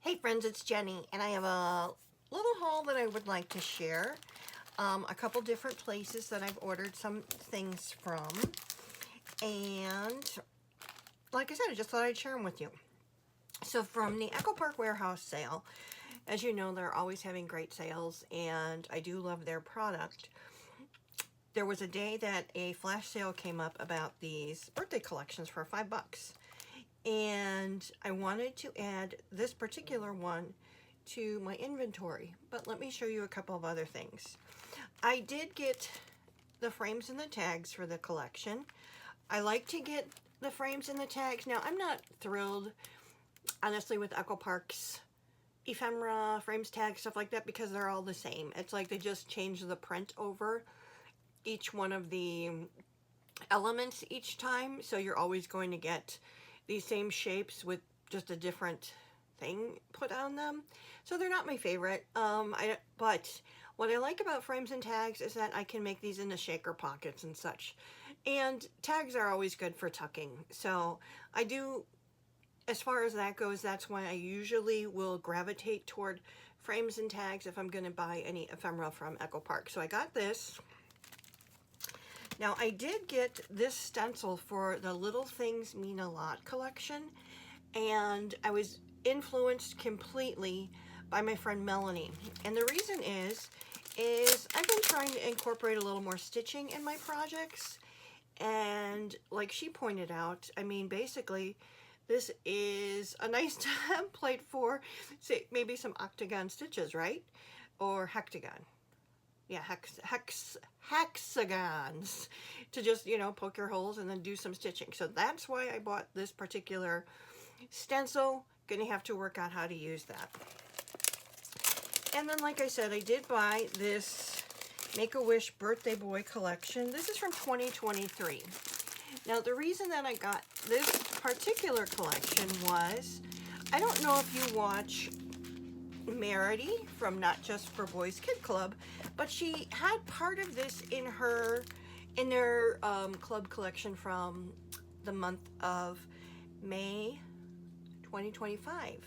Hey friends, it's Jenny, and I have a little haul that I would like to share. A couple different places that I've ordered some things from, and like I said, I just thought I'd share them with you. So from the Echo Park Warehouse sale, as you know, they're always having great sales, and I do love their product. There was a day that a flash sale came up about these birthday collections for $5. And I wanted to add this particular one to my inventory, but let me show you a couple of other things. I did get the frames and the tags for the collection. I like to get the frames and the tags. Now, I'm not thrilled, honestly, with Echo Park's ephemera, frames, tags, stuff like that, because they're all the same. It's like they just change the print over each one of the elements each time, so you're always going to get these same shapes with just a different thing put on them. So they're not my favorite. But what I like about frames and tags is that I can make these into shaker pockets and such. And tags are always good for tucking. So I do, as far as that goes, that's why I usually will gravitate toward frames and tags if I'm going to buy any ephemera from Echo Park. So I got this. Now, I did get this stencil for the Little Things Mean a Lot collection, and I was influenced completely by my friend Melanie. And the reason is I've been trying to incorporate a little more stitching in my projects, and like she pointed out, I mean, basically, this is a nice template for, say, maybe some octagon stitches, right? Or hectagon. Yeah, hexagons to just, you know, poke your holes and then do some stitching. So that's why I bought this particular stencil. Gonna have to work out how to use that. And then, like I said, I did buy this Make-A-Wish Birthday Boy collection. This is from 2023. Now, the reason that I got this particular collection was, I don't know if you watch Merity from Not Just for Boys Kid Club, but she had part of this in their club collection from the month of May 2025.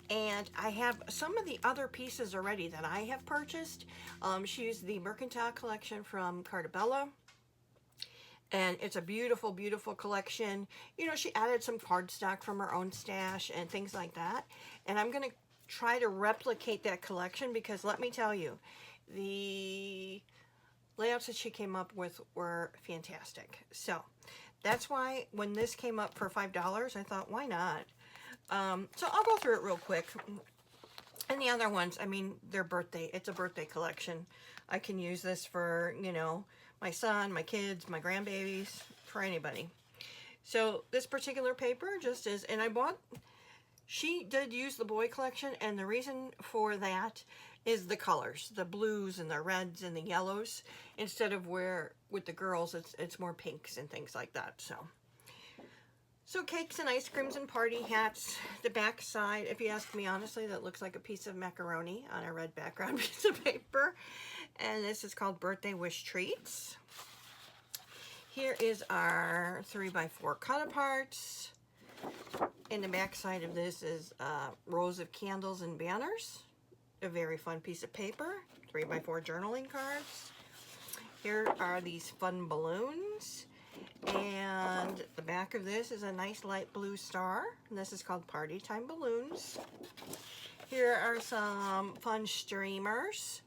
And I have some of the other pieces already that I have purchased. She used the Mercantile collection from Cartabella, and it's a beautiful, beautiful collection. You know, she added some cardstock from her own stash and things like that. And I'm going to try to replicate that collection, because let me tell you, the layouts that she came up with were fantastic. So that's why when this came up for $5, I thought, why not? So I'll go through it real quick. And the other ones, I mean, they're birthday. It's a birthday collection. I can use this for, you know, my son, my kids, my grandbabies, for anybody. So this particular paper just is, and she did use the boy collection, and the reason for that is the colors, the blues and the reds and the yellows, instead of where with the girls it's more pinks and things like that. So cakes and ice creams and party hats. The back side, if you ask me honestly, that looks like a piece of macaroni on a red background piece of paper. And this is called Birthday Wish Treats. Here is our 3x4 cut aparts. In the back side of this is rows of candles and banners. A very fun piece of paper. 3x4 journaling cards. Here are these fun balloons. And the back of this is a nice light blue star. And this is called Party Time Balloons. Here are some fun streamers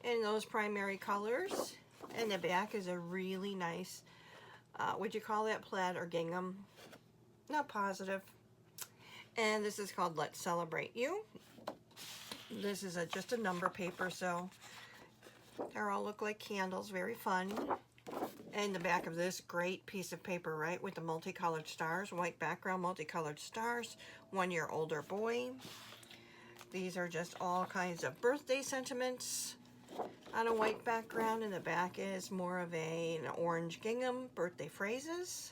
in those primary colors. And the back is a really nice, would you call that plaid or gingham? Not positive. And this is called Let's Celebrate You. This is just a number paper, so they all look like candles. Very fun. And the back of this great piece of paper, right, with the multicolored stars, white background, multicolored stars, 1 year older boy. These are just all kinds of birthday sentiments on a white background, and the back is more of an orange gingham, birthday phrases.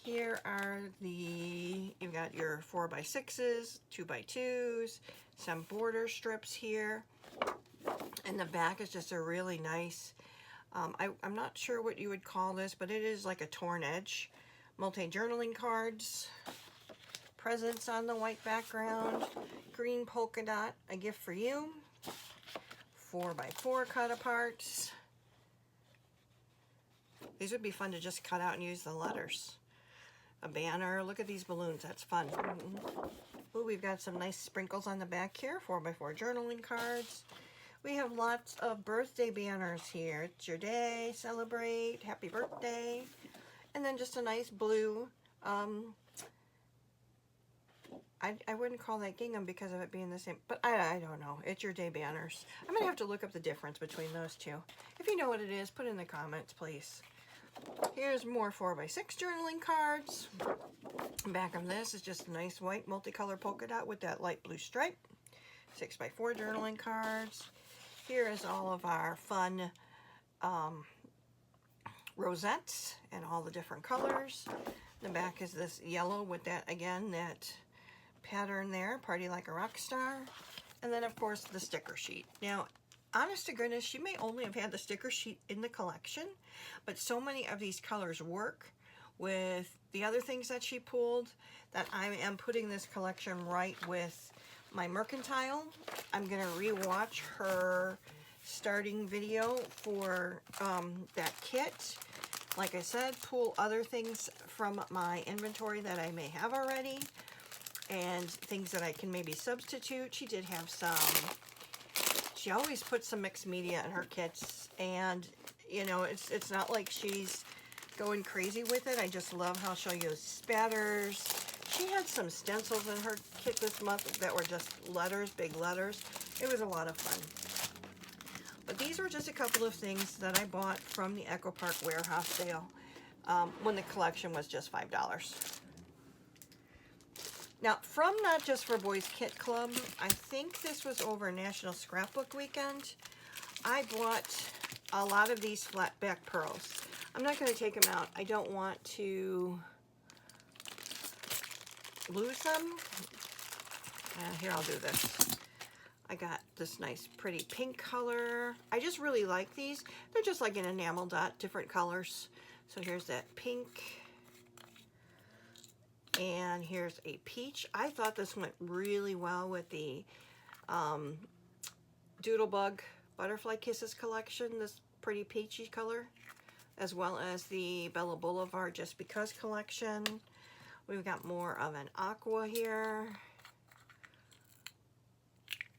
Here are you've got your 4x6s, 2x2s, some border strips here. And the back is just a really nice, I'm not sure what you would call this, but it is like a torn edge. Multi-journaling cards, presents on the white background. Green polka dot, a gift for you. 4x4 cut aparts. These would be fun to just cut out and use the letters. A banner. Look at these balloons. That's fun. Ooh, we've got some nice sprinkles on the back here. 4x4 journaling cards. We have lots of birthday banners here. It's your day. Celebrate. Happy birthday. And then just a nice blue. I wouldn't call that gingham because of it being the same, but I don't know. It's your day banners. I'm going to have to look up the difference between those two. If you know what it is, put it in the comments, please. Here's more 4x6 journaling cards. Back of this is just a nice white multicolor polka dot with that light blue stripe. 6x4 journaling cards. Here is all of our fun rosettes and all the different colors. The back is this yellow with that, again, that pattern there, Party Like a Rock Star. And then, of course, the sticker sheet. Now, honest to goodness, she may only have had the sticker sheet in the collection, but so many of these colors work with the other things that she pulled that I am putting this collection right with my Mercantile. I'm going to re-watch her starting video for that kit. Like I said, pull other things from my inventory that I may have already and things that I can maybe substitute. She did have some, she always puts some mixed media in her kits, and you know, it's not like she's going crazy with it. I just love how she'll use spatters. She had some stencils in her kit this month that were just letters, big letters. It was a lot of fun. But these were just a couple of things that I bought from the Echo Park warehouse sale when the collection was just $5. Now, from Not Just for Boys Kit Club, I think this was over National Scrapbook Weekend, I bought a lot of these flat back pearls. I'm not going to take them out. I don't want to lose them. Here, I'll do this. I got this nice pretty pink color. I just really like these. They're just like an enamel dot, different colors. So here's that pink. And here's a peach. I thought this went really well with the Doodlebug Butterfly Kisses collection, this pretty peachy color, as well as the Bella Boulevard Just Because collection. We've got more of an aqua here.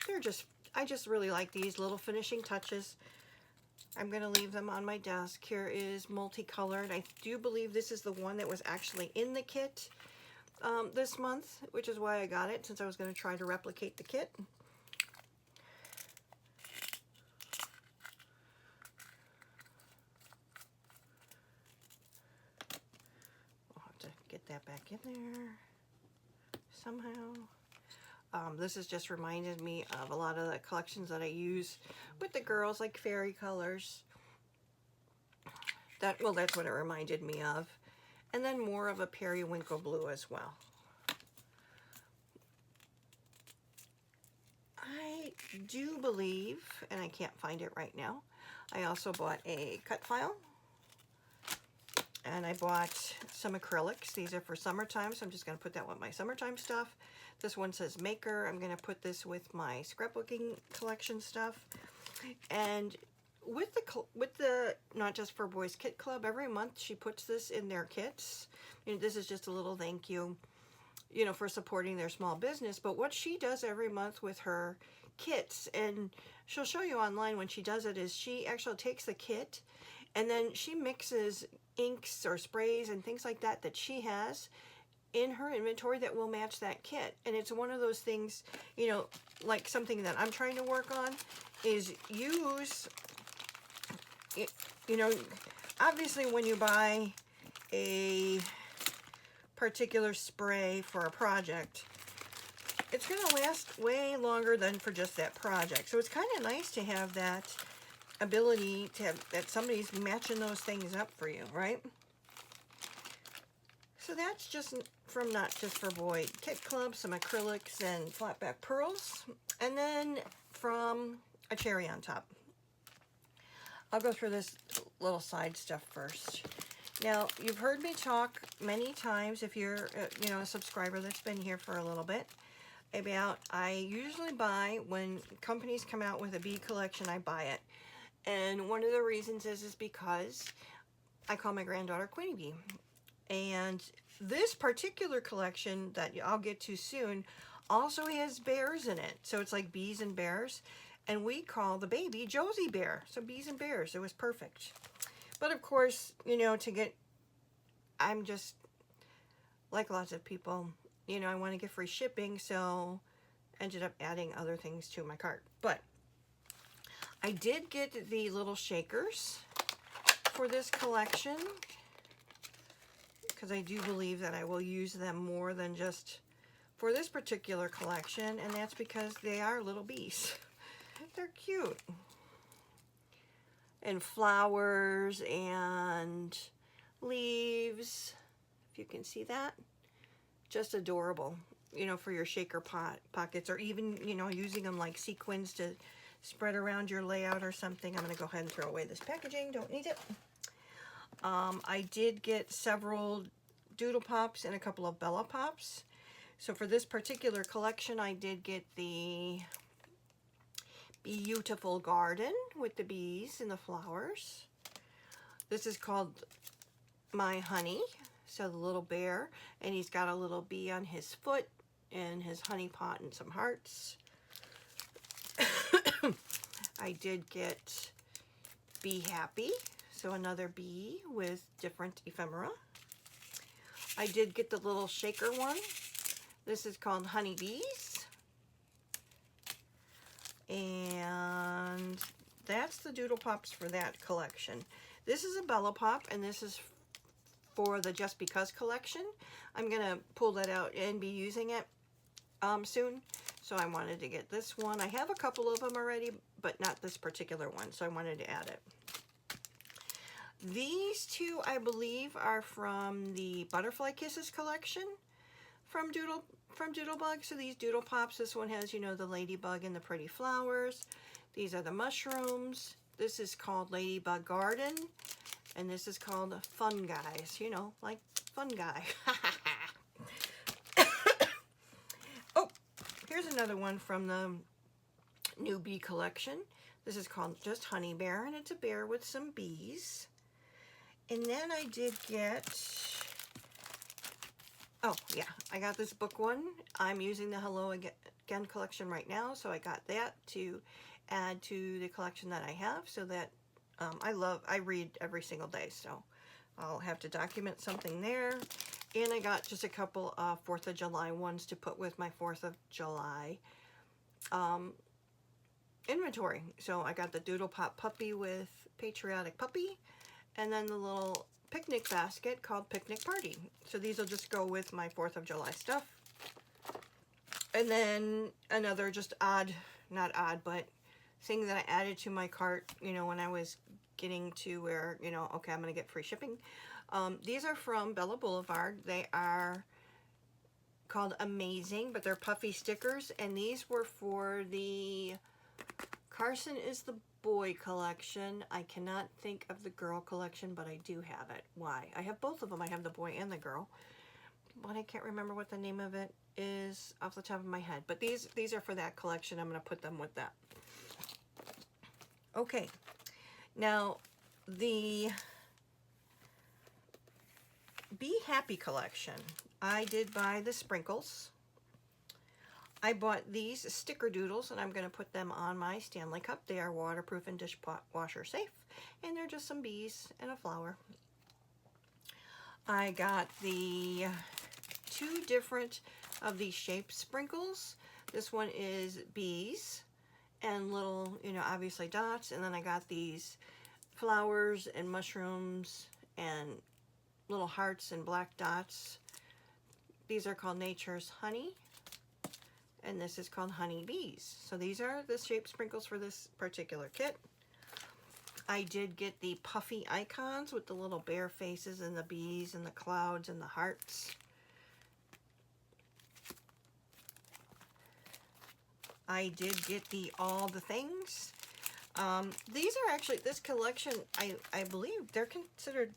They're just, I just really like these little finishing touches. I'm going to leave them on my desk. Here is multicolored. I do believe this is the one that was actually in the kit this month, which is why I got it, since I was going to try to replicate the kit. I'll have to get that back in there somehow. This has just reminded me of a lot of the collections that I use with the girls, like fairy colors. Well, that's what it reminded me of. And then more of a periwinkle blue as well. I do believe, and I can't find it right now, I also bought a cut file. And I bought some acrylics. These are for summertime, so I'm just going to put that with my summertime stuff. This one says Maker. I'm going to put this with my scrapbooking collection stuff. And with the Not Just for Boys Kit Club, every month she puts this in their kits. You know, this is just a little thank you, you know, for supporting their small business. But what she does every month with her kits, and she'll show you online when she does it, is she actually takes the kit and then she mixes inks or sprays and things like that that she has in her inventory that will match that kit. And it's one of those things, you know, like something that I'm trying to work on is use, you know, obviously when you buy a particular spray for a project, it's going to last way longer than for just that project. So it's kind of nice to have that ability to have that somebody's matching those things up for you, right? So that's just from Not Just for Boy Kit Club, some acrylics and flat back pearls, and then from a cherry on top. I'll go through this little side stuff first. Now, you've heard me talk many times, if you're, you know, a subscriber that's been here for a little bit, about I usually buy, when companies come out with a bee collection, I buy it. And one of the reasons is because I call my granddaughter Queenie Bee. And this particular collection that I'll get to soon also has bears in it. So it's like bees and bears. And we call the baby Josie Bear. So bees and bears, it was perfect. But of course, you know, I'm just, like lots of people, you know, I want to get free shipping, so ended up adding other things to my cart. But I did get the little shakers for this collection, because I do believe that I will use them more than just for this particular collection, and that's because they are little bees. They're cute. And flowers and leaves, if you can see that. Just adorable, you know, for your shaker pockets, or even, you know, using them like sequins to spread around your layout or something. I'm going to go ahead and throw away this packaging. Don't need it. I did get several Doodle Pops and a couple of Bella Pops. So for this particular collection, I did get the Beautiful Garden with the bees and the flowers. This is called My Honey. So the little bear, and he's got a little bee on his foot and his honey pot and some hearts. I did get Bee Happy, so another bee with different ephemera. I did get the little shaker one. This is called Honey Bees. And that's the Doodle Pops for that collection. This is a Bella Pop, and this is for the Just Because collection. I'm going to pull that out and be using it soon. So I wanted to get this one. I have a couple of them already, but not this particular one, so I wanted to add it. These two, I believe, are from the Butterfly Kisses collection from Doodlebug. So these Doodle Pops, this one has, you know, the ladybug and the pretty flowers. These are the mushrooms. This is called Ladybug Garden. And this is called Fun Guys, you know, like Fun Guy. Oh, here's another one from the new bee collection. This is called just Honey Bear, and it's a bear with some bees. And then I did get, oh yeah, I got this book one. I'm using the Hello Again collection right now, so I got that to add to the collection that I have, so that I read every single day, so I'll have to document something there. And I got just a couple of 4th of July ones to put with my 4th of July inventory. So I got the Doodle Pop Puppy with Patriotic Puppy, and then the little picnic basket called Picnic Party. So these will just go with my 4th of July stuff. And then another just odd, not odd, but thing that I added to my cart, you know, when I was getting to where, you know, okay, I'm going to get free shipping. These are from Bella Boulevard. They are called Amazing, but they're puffy stickers, and these were for the Carson is the Boy collection. I cannot think of the girl collection, but I do have it. Why? I have both of them. I have the boy and the girl, but I can't remember what the name of it is off the top of my head. But these are for that collection. I'm going to put them with that. Okay, now the Bee Happy collection, I did buy the sprinkles. I bought these sticker doodles, and I'm going to put them on my Stanley Cup. They are waterproof and dishwasher safe, and they're just some bees and a flower. I got the 2 different of these shape sprinkles. This one is bees and little, you know, obviously dots, and then I got these flowers and mushrooms and little hearts and black dots. These are called Nature's Honey, and this is called Honey Bees. So these are the shape sprinkles for this particular kit. I did get the puffy icons with the little bear faces and the bees and the clouds and the hearts. I did get the All the Things. These are actually, this collection, I believe they're considered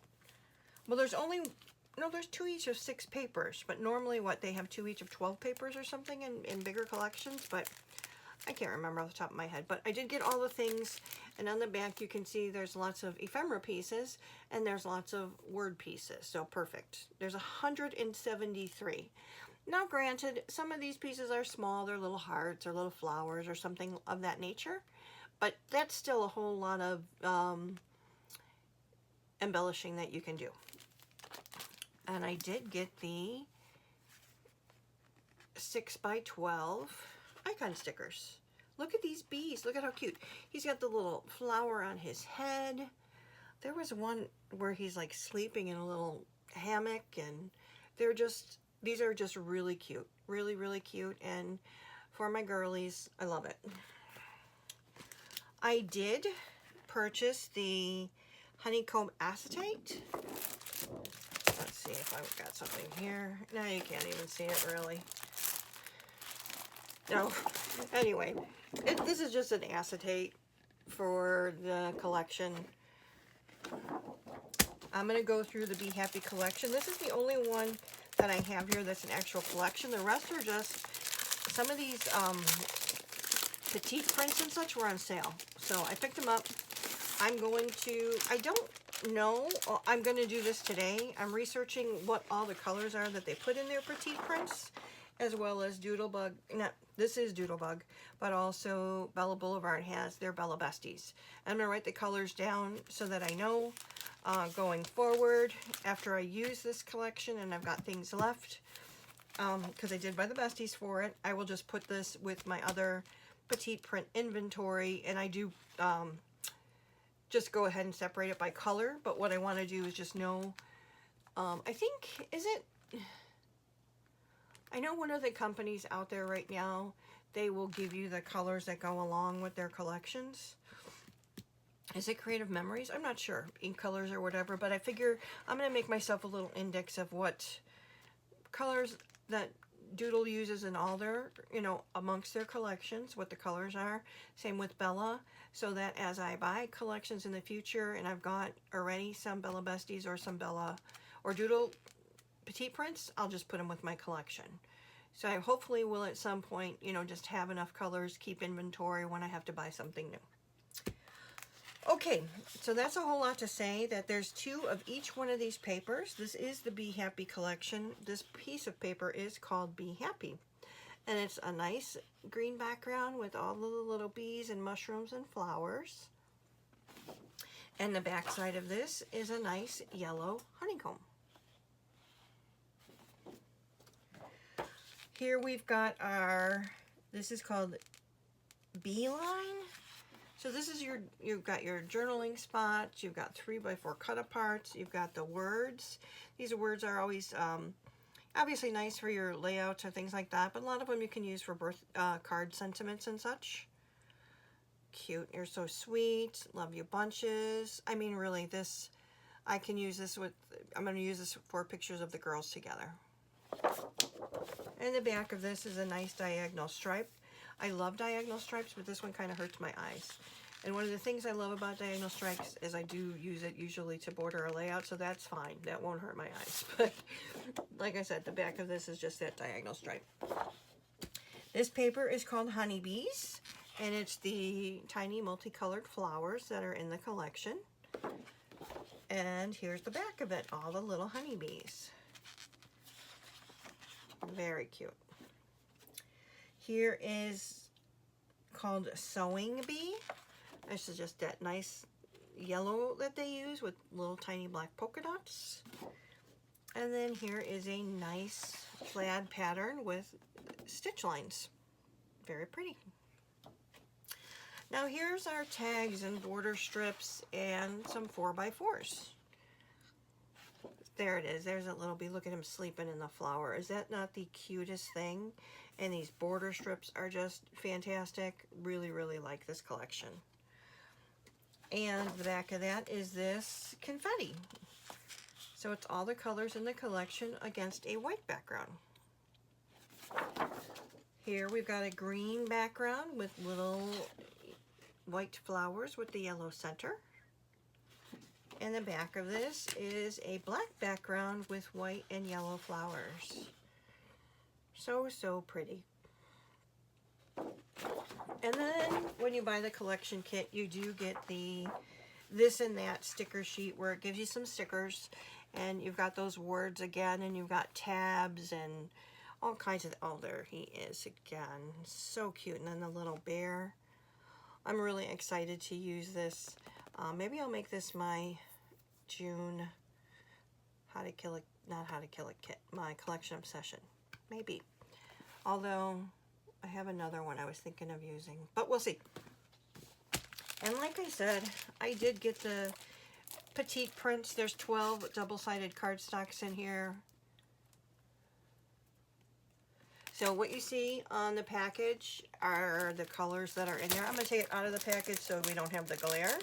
Well, there's only, no, there's 2 each of 6 papers, but normally what, they have 2 each of 12 papers or something in bigger collections, but I can't remember off the top of my head. But I did get all the things, and on the back you can see there's lots of ephemera pieces and there's lots of word pieces, so perfect. There's 173. Now granted, some of these pieces are small, they're little hearts or little flowers or something of that nature, but that's still a whole lot of embellishing that you can do. And I did get the 6x12 icon stickers. Look at these bees. Look at how cute. He's got the little flower on his head. There was one where he's like sleeping in a little hammock, and they're just, these are just really cute. Really, really cute. And for my girlies, I love it. I did purchase the honeycomb acetate. Let's see if I've got something here. No, you can't even see it really. No. Anyway, this is just an acetate for the collection. I'm going to go through the Bee Happy collection. This is the only one that I have here that's an actual collection. The rest are just, some of these petite prints and such were on sale. So I picked them up. I'm going to, I don't know, I'm going to do this today. I'm researching what all the colors are that they put in their petite prints, as well as Doodlebug, this is Doodlebug, but also Bella Boulevard has their Bella Besties. I'm going to write the colors down so that I know going forward, after I use this collection and I've got things left, because I did buy the Besties for it, I will just put this with my other petite print inventory, and I do just go ahead and separate it by color. But what I want to do is just know, I think, is it, I know one of the companies out there right now, they will give you the colors that go along with their collections. Is it Creative Memories? I'm not sure. Ink colors or whatever, but I figure I'm going to make myself a little index of what colors that Doodle uses in all their, you know, amongst their collections, what the colors are. Same with Bella, so that as I buy collections in the future and I've got already some Bella Besties or some Bella or Doodle petite prints, I'll just put them with my collection. So I hopefully will at some point, you know, just have enough colors, keep inventory when I have to buy something new. Okay, so that's a whole lot to say, that there's 2 of each one of these papers. This is the Bee Happy collection. This piece of paper is called Bee Happy. And it's a nice green background with all the little bees and mushrooms and flowers. And the back side of this is a nice yellow honeycomb. Here we've got our, this is called Beeline. So this is your, you've got your journaling spots, you've got 3x4 cut aparts, you've got the words. These words are always obviously nice for your layouts or things like that, but a lot of them you can use for birth card sentiments and such. Cute, you're so sweet, love you bunches. I mean, really, this, I can use this with, I'm going to use this for pictures of the girls together. And the back of this is a nice diagonal stripe. I love diagonal stripes, but this one kind of hurts my eyes. And one of the things I love about diagonal stripes is I do use it usually to border a layout, so that's fine. That won't hurt my eyes. But like I said, the back of this is just that diagonal stripe. This paper is called Honeybees, and it's the tiny multicolored flowers that are in the collection. And here's the back of it, all the little honeybees. Very cute. Here is called Sewing Bee. This is just that nice yellow that they use with little tiny black polka dots. And then here is a nice plaid pattern with stitch lines. Very pretty. Now here's our tags and border strips and some 4x4s. There it is. There's that little bee. Look at him sleeping in the flower. Is that not the cutest thing? And these border strips are just fantastic. Really, really like this collection. And the back of that is this confetti. So it's all the colors in the collection against a white background. Here we've got a green background with little white flowers with the yellow center. And the back of this is a black background with white and yellow flowers. So, so pretty. And then when you buy the collection kit, you do get the this and that sticker sheet where it gives you some stickers, and you've got those words again, and you've got tabs and all kinds of, oh, there he is again. So cute. And then the little bear. I'm really excited to use this. Maybe I'll make this my June how to kill a kit, my collection obsession. Maybe. Although I have another one I was thinking of using, but we'll see. And like I said, I did get the Petite Prints. There's 12 double-sided cardstocks in here. So what you see on the package are the colors that are in there. I'm going to take it out of the package so we don't have the glare.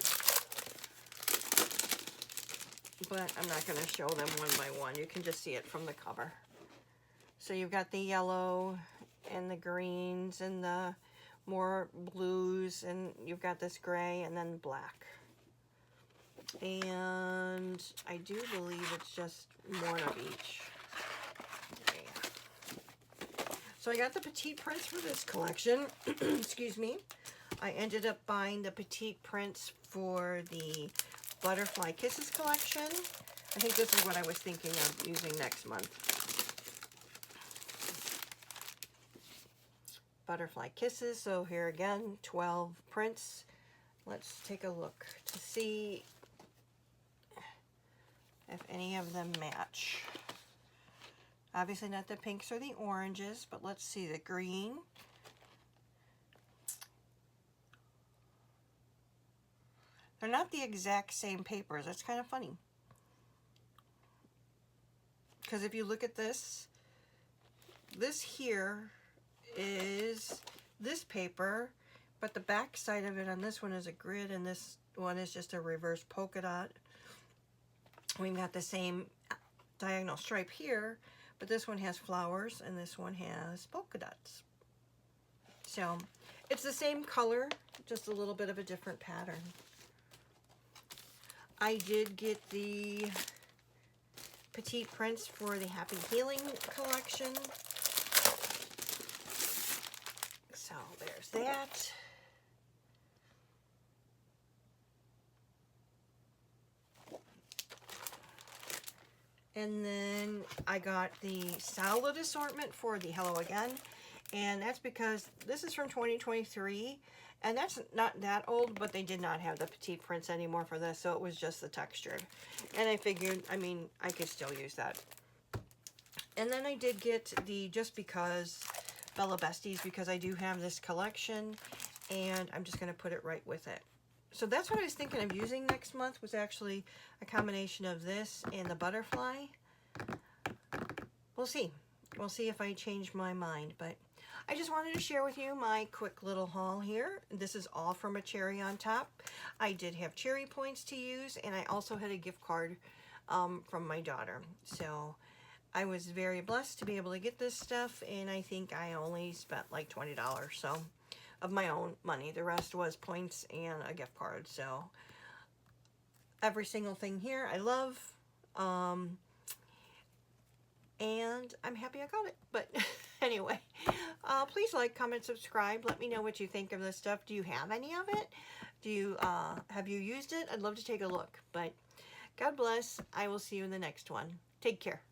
But I'm not going to show them one by one. You can just see it from the cover. So you've got the yellow and the greens and the more blues, and you've got this gray and then black. And I do believe it's just one of each. So I got the Petite Prints for this collection. Excuse me. I ended up buying the Petite Prints for the Butterfly Kisses collection. I think this is what I was thinking of using next month. Butterfly Kisses. So here again, 12 prints. Let's take a look to see if any of them match. Obviously not the pinks or the oranges, but let's see the green. They're not the exact same papers. That's kind of funny. Because if you look at this, this here is this paper, but the back side of it on this one is a grid, and this one is just a reverse polka dot. We've got the same diagonal stripe here, but this one has flowers and this one has polka dots. So it's the same color, just a little bit of a different pattern. I did get the Petite Prints for the Happy Healing collection. So there's that. And then I got the salad assortment for the Hello Again. And that's because this is from 2023. And that's not that old, but they did not have the Petite Prints anymore for this. So it was just the textured. And I figured, I mean, I could still use that. And then I did get the Just Because Bella Besties, because I do have this collection. And I'm just going to put it right with it. So that's what I was thinking of using next month, was actually a combination of this and the butterfly. We'll see. We'll see if I change my mind. But I just wanted to share with you my quick little haul here. This is all from a cherry on top. I did have cherry points to use, and I also had a gift card from my daughter. So I was very blessed to be able to get this stuff, and I think I only spent like $20. So of my own money. The rest was points and a gift card. So every single thing here I love. And I'm happy I got it. But anyway, please like, comment, subscribe. Let me know what you think of this stuff. Do you have any of it? Do you have you used it? I'd love to take a look. But God bless. I will see you in the next one. Take care.